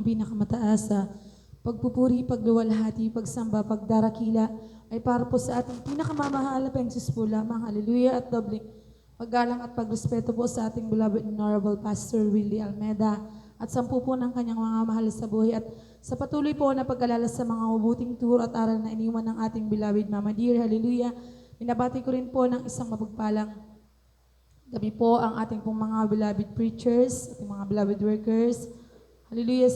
pinakamataas sa pagpupuri, pagluwalhati, pagsamba, pagdarakila ay para po sa ating pinakamamahal na Pensis po lamang. Hallelujah at doble paggalang at pagrespeto po sa ating beloved Honorable Pastor Willie Almeda at sampu po ng kanyang mga mahal sa buhay at sa patuloy po na pag-alala sa mga mabuting turo at aral na iniwan ng ating beloved Mama Dear. Hallelujah. Binabati ko rin po ng isang mapagpalang gabi po ang ating pong mga beloved preachers, ating mga beloved workers. Hallelujah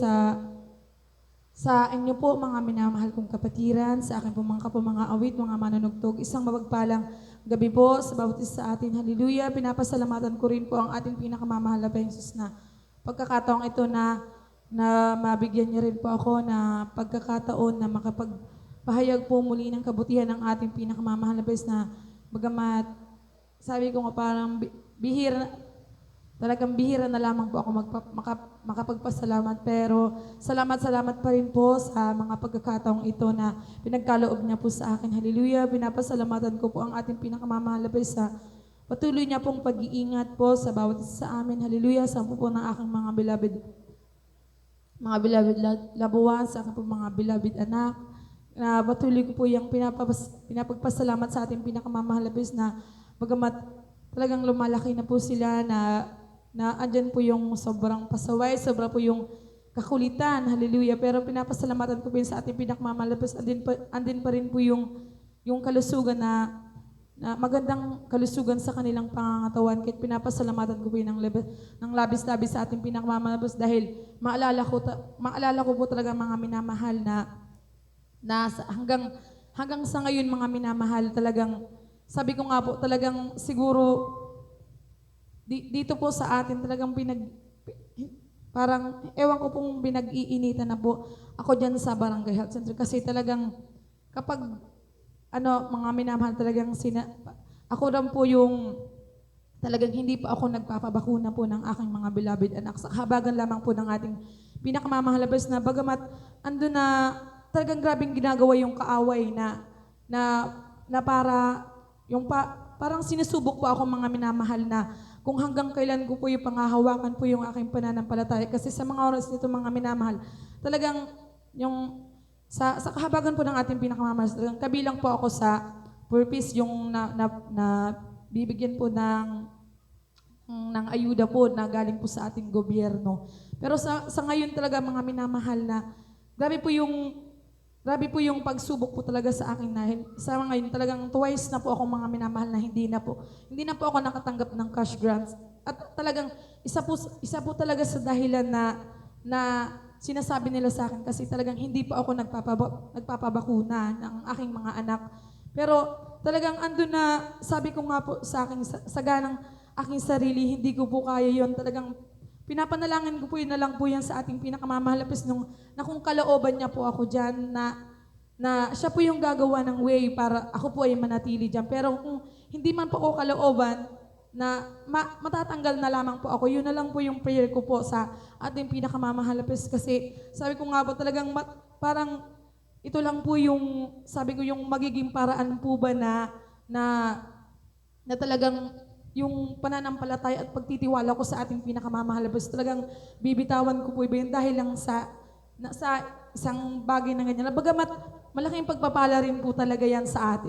sa inyo po mga minamahal kong kapatiran, sa akin po mga mga awit, mga manunugtog, isang mapagpalang gabi po sa bawat isa sa atin. Hallelujah. Pinapasalamatan ko rin po ang ating pinakamamahal na Jesus na pagkakataong ito na mabigyan niya rin po ako na pagkakataon na makapagpahayag po muli ng kabutihan ng ating pinakamamahal na Jesus na bagamat sabi ko nga parang bihira, talagang bihira na lamang po ako makapagpasalamat, pero salamat pa rin po sa mga pagkakataong ito na pinagkaloob niya po sa akin. Hallelujah. Pinapasalamatan ko po ang ating pinakamamahal na sa patuloy niya pong pag-iingat po sa bawat isa sa amin. Hallelujah. Sa po ng aking mga beloved labuan, sa aking po mga beloved anak, na patuloy ko po yung pinapagpasalamat sa ating pinakamamahal na bagamat talagang lumalaki na po sila na andyan po yung sobrang pasaway, sobra po yung kakulitan, hallelujah. Pero pinapasalamatan ko po yun sa ating pinakmamalabas, andin pa rin po yung kalusugan na magandang kalusugan sa kanilang pangangatawan. Kahit pinapasalamatan ko po yun ng labis-labis sa ating pinakmamalabas dahil maalala ko po talaga mga minamahal hanggang sa ngayon mga minamahal talagang sabi ko nga po talagang siguro dito po sa atin talagang parang ewan ko pong pinag-iinitan na po ako dyan sa Barangay Health Center kasi talagang kapag mga minamahal talagang ako rin po yung talagang hindi pa ako nagpapabakuna po ng aking mga beloved anak sa habagan lamang po ng ating pinakamamahalabas na bagamat ando na talagang grabing ginagawa yung kaaway na parang sinusubok po ako mga minamahal na kung hanggang kailan ko po yung pangahawakan po yung aking pananampalataya. Kasi sa mga oras nito mga minamahal, talagang yung sa kahabagan po ng ating pinakamamahal, talagang kabilang po ako sa purpose yung na bibigyan po ng ayuda po na galing po sa ating gobyerno. Pero sa ngayon talaga mga minamahal na grabe po yung pagsubok po talaga sa akin na sa ngayon talagang twice na po ako mga minamahal na hindi na po ako nakatanggap ng cash grants. At talagang isa po talaga sa dahilan na sinasabi nila sa akin kasi talagang hindi po ako nagpapabakuna ng aking mga anak. Pero talagang ando na sabi ko nga po sa akin sa ganang aking sarili, hindi ko po kaya yon. Talagang pinapanalangin ko po yun na lang po yan sa ating pinakamamahalapis na kung kalooban niya po ako dyan, na siya po yung gagawa ng way para ako po ay manatili dyan. Pero kung hindi man po ako kalooban, na matatanggal na lamang po ako, yun na lang po yung prayer ko po sa ating pinakamamahalapis. Kasi sabi ko nga po talagang parang ito lang po yung, sabi ko yung magiging paraan po ba na talagang yung pananampalataya at pagtitiwala ko sa ating pinakamamahalabas, talagang bibitawan ko po iba yun dahil lang sa isang bagay na ganyan. Bagamat malaking pagpapala rin po talaga yan sa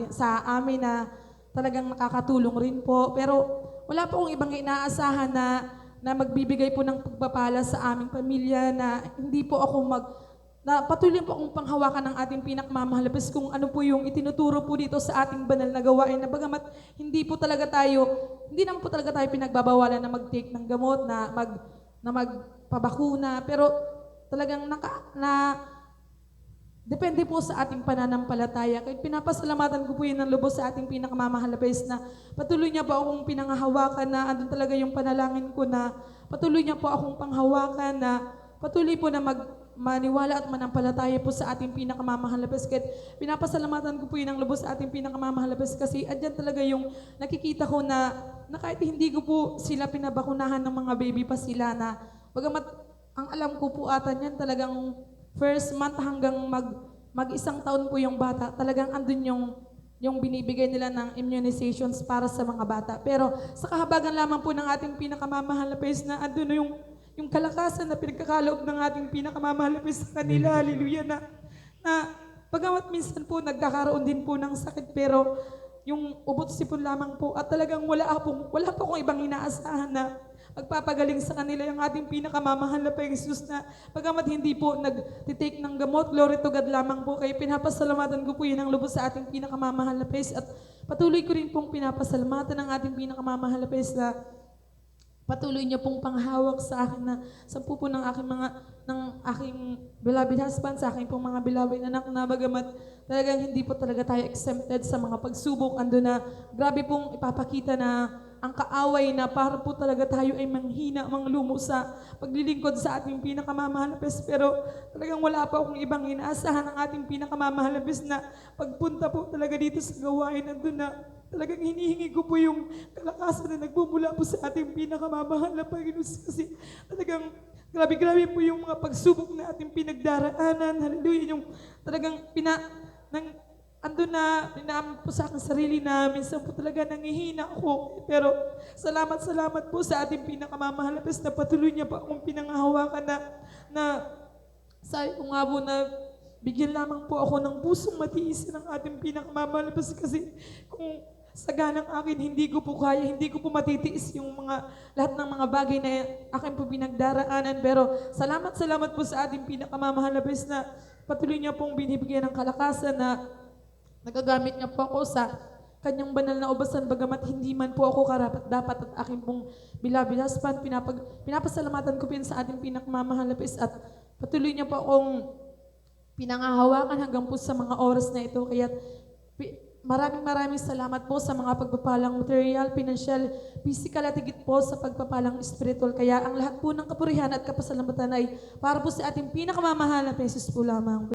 amin na talagang nakakatulong rin po. Pero wala po akong ibang inaasahan na magbibigay po ng pagpapala sa aming pamilya na hindi po ako na patuloy po akong panghawakan ng ating pinakmamahalabas kung ano po yung itinuturo po dito sa ating banal na gawain na bagamat hindi naman po talaga tayo pinagbabawalan na mag-take ng gamot, na magpabakuna, pero talagang depende po sa ating pananampalataya. Kaya pinapasalamatan ko po yun ng lubos sa ating pinakamamahalabas na patuloy niya po akong pinanghahawakan na andun talaga yung panalangin ko na patuloy niya po akong panghawakan na patuloy po na maniwala at manampalataya po sa ating pinakamamahalabas. Kaya pinapasalamatan ko po yun ng lubos sa ating pinakamamahalabas kasi andyan talaga yung nakikita ko na kahit hindi ko po sila pinabakunahan ng mga baby pa sila na bagamat ang alam ko po ata niyan talagang first month hanggang mag-isang taon po yung bata, talagang andun yung binibigay nila ng immunizations para sa mga bata. Pero sa kahabagan lamang po ng ating pinakamamahal na na andun yung yung kalakasan na pinagkakaloob ng ating pinakamamahal na Diyos sa kanila. Hallelujah na pagamat minsan po nagkakaroon din po ng sakit pero yung ubot sipon lamang po at talagang wala po akong ibang inaasahan na magpapagaling sa kanila yung ating pinakamamahal na Jesus na pagamat hindi po nag-take ng gamot, glory to God lamang po kayo. Pinapasalamatan ko po yun ang lubos sa ating pinakamamahal na Jesus at patuloy ko rin pong pinapasalamatan ng ating pinakamamahal na Jesus na patuloy niyo pong panghawak sa akin na sa pupo ng aking beloved husband, sa aking pong mga beloved anak na bagamat talagang hindi po talaga tayo exempted sa mga pagsubok. Ando na grabe pong ipapakita na ang kaaway na para po talaga tayo ay manghina, manglumo sa paglilingkod sa ating pinakamamahal na Diyos. Pero talagang wala pa akong ibang inaasahan ng ating pinakamamahal na Diyos na pagpunta po talaga dito sa gawain. Ando na talagang hinihingi ko po yung kalakasan na nagbumula po sa ating pinakamamahal na Panginoon kasi talagang grabe-grabe po yung mga pagsubok na ating pinagdaraanan. Hallelujah. Yung talagang andun na pinaamin po sa aking sarili na minsan po talaga nangihina ako. Pero salamat po sa ating pinakamamahal na Diyos na patuloy niya po akong pinanghahawakan na sabi ko nga po na bigyan lamang po ako ng pusong matiisin ng ating pinakamamahal na Diyos kasi kung sa ganang akin, hindi ko po kaya, hindi ko po matitiis yung lahat ng mga bagay na akin po pinagdaraanan. Pero salamat po sa ating pinakamamahal na Diyos na patuloy niya pong binibigyan ng kalakasan na nagagamit niya po ako sa kanyang banal na ubasan, bagamat hindi man po ako karapat-dapat at aking pong beloved husband, pinapasalamatan ko po sa ating pinakamamahal na Diyos at patuloy niya po akong pinangahawakan hanggang po sa mga oras na ito. Kaya maraming salamat po sa mga pagpapalang material, financial, physical at higit po sa pagpapalang spiritual. Kaya ang lahat po ng kapurihan at kapasalamatan ay para po sa ating pinakamamahal na Jesus po lamang.